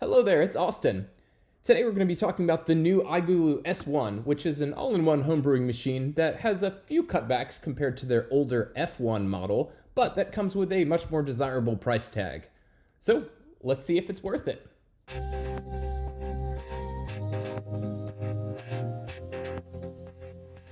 Hello there, it's Austin. Today we're going to be talking about the new iGulu S1, which is an all-in-one homebrewing machine that has a few cutbacks compared to their older F1 model, but that comes with a much more desirable price tag. So let's see if it's worth it.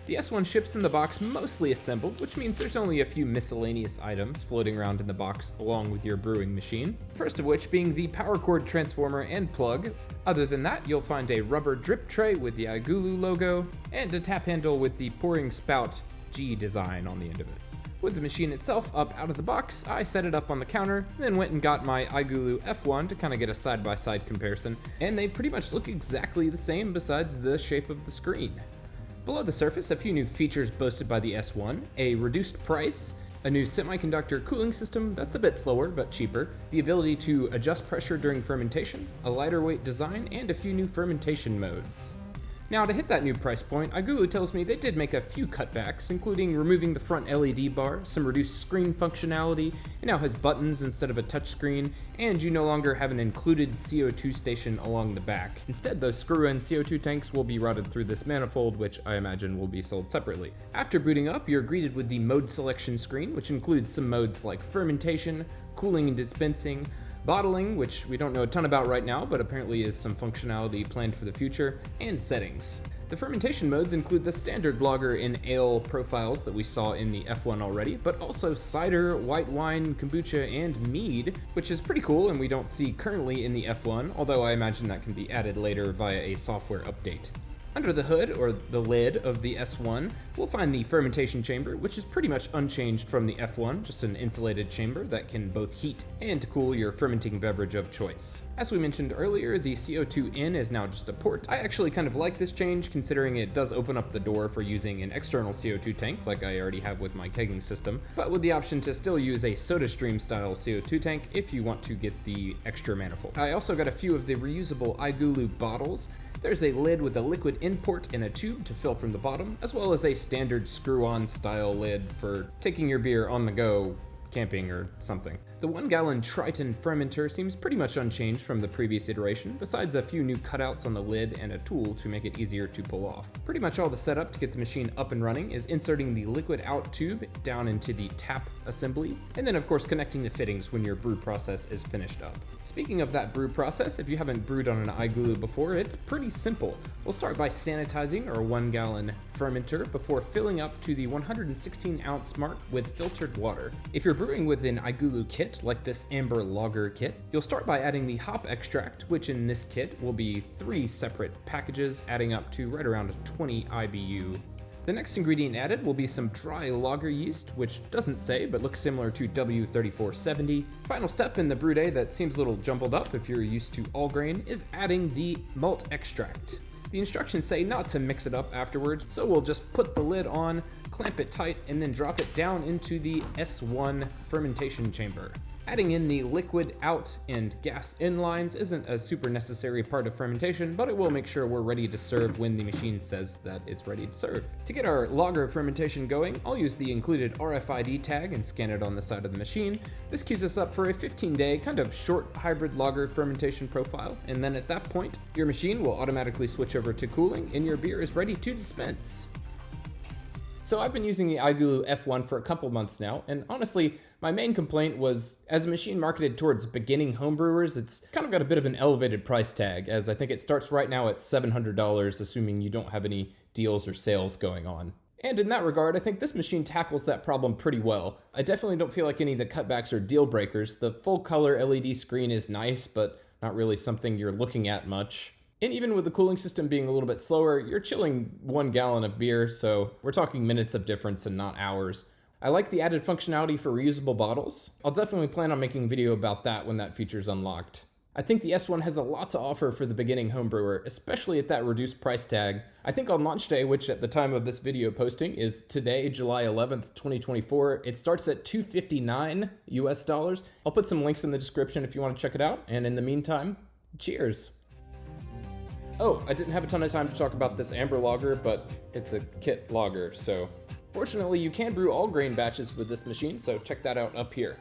The S1 ships in the box mostly assembled, which means there's only a few miscellaneous items floating around in the box along with your brewing machine. First of which being the power cord transformer and plug. Other than that, you'll find a rubber drip tray with the iGulu logo, and a tap handle with the pouring spout G design on the end of it. With the machine itself up out of the box, I set it up on the counter, then went and got my iGulu F1 to kind of get a side-by-side comparison, and they pretty much look exactly the same besides the shape of the screen. Below the surface, a few new features boasted by the S1, a reduced price, a new semiconductor cooling system that's a bit slower but cheaper, the ability to adjust pressure during fermentation, a lighter weight design, and a few new fermentation modes. Now, to hit that new price point, iGulu tells me they did make a few cutbacks, including removing the front LED bar, some reduced screen functionality, it now has buttons instead of a touchscreen, and you no longer have an included CO2 station along the back. Instead, those screw-in CO2 tanks will be routed through this manifold, which I imagine will be sold separately. After booting up, you're greeted with the mode selection screen, which includes some modes like fermentation, cooling and dispensing, bottling, which we don't know a ton about right now, but apparently is some functionality planned for the future, and settings. The fermentation modes include the standard lager and ale profiles that we saw in the F1 already, but also cider, white wine, kombucha, and mead, which is pretty cool and we don't see currently in the F1, although I imagine that can be added later via a software update. Under the hood, or the lid, of the S1, we'll find the Fermentation Chamber, which is pretty much unchanged from the F1, just an insulated chamber that can both heat and cool your fermenting beverage of choice. As we mentioned earlier, the CO2 in is now just a port. I actually kind of like this change, considering it does open up the door for using an external CO2 tank, like I already have with my kegging system, but with the option to still use a SodaStream style CO2 tank if you want to get the extra manifold. I also got a few of the reusable iGulu bottles. There's a lid with a liquid in port and a tube to fill from the bottom, as well as a standard screw-on style lid for taking your beer on the go, camping or something. The 1-gallon Triton fermenter seems pretty much unchanged from the previous iteration, besides a few new cutouts on the lid and a tool to make it easier to pull off. Pretty much all the setup to get the machine up and running is inserting the liquid out tube down into the tap assembly, and then of course connecting the fittings when your brew process is finished up. Speaking of that brew process, if you haven't brewed on an iGulu before, it's pretty simple. We'll start by sanitizing our 1-gallon fermenter before filling up to the 116-ounce mark with filtered water. If you're brewing with an iGulu kit, like this amber lager kit, you'll start by adding the hop extract, which in this kit will be 3 separate packages, adding up to right around 20 IBU. The next ingredient added will be some dry lager yeast, which doesn't say, but looks similar to W3470. Final step in the brew day that seems a little jumbled up if you're used to all grain is adding the malt extract. The instructions say not to mix it up afterwards, so we'll just put the lid on, clamp it tight, and then drop it down into the S1 fermentation chamber. Adding in the liquid out and gas in lines isn't a super necessary part of fermentation, but it will make sure we're ready to serve when the machine says that it's ready to serve. To get our lager fermentation going, I'll use the included RFID tag and scan it on the side of the machine. This queues us up for a 15-day, kind of short hybrid lager fermentation profile, and then at that point, your machine will automatically switch over to cooling and your beer is ready to dispense. So I've been using the iGulu F1 for a couple months now, and honestly, my main complaint was, as a machine marketed towards beginning homebrewers, it's kind of got a bit of an elevated price tag, as I think it starts right now at $700, assuming you don't have any deals or sales going on. And in that regard, I think this machine tackles that problem pretty well. I definitely don't feel like any of the cutbacks are deal breakers. The full color LED screen is nice, but not really something you're looking at much. And even with the cooling system being a little bit slower, you're chilling 1 gallon of beer, so we're talking minutes of difference and not hours. I like the added functionality for reusable bottles. I'll definitely plan on making a video about that when that feature's unlocked. I think the S1 has a lot to offer for the beginning homebrewer, especially at that reduced price tag. I think on launch day, which at the time of this video posting is today, July 11th, 2024, it starts at $259 US. I'll put some links in the description if you want to check it out, and in the meantime, cheers. Oh, I didn't have a ton of time to talk about this amber lager, but it's a kit lager, so fortunately you can brew all grain batches with this machine, so check that out up here.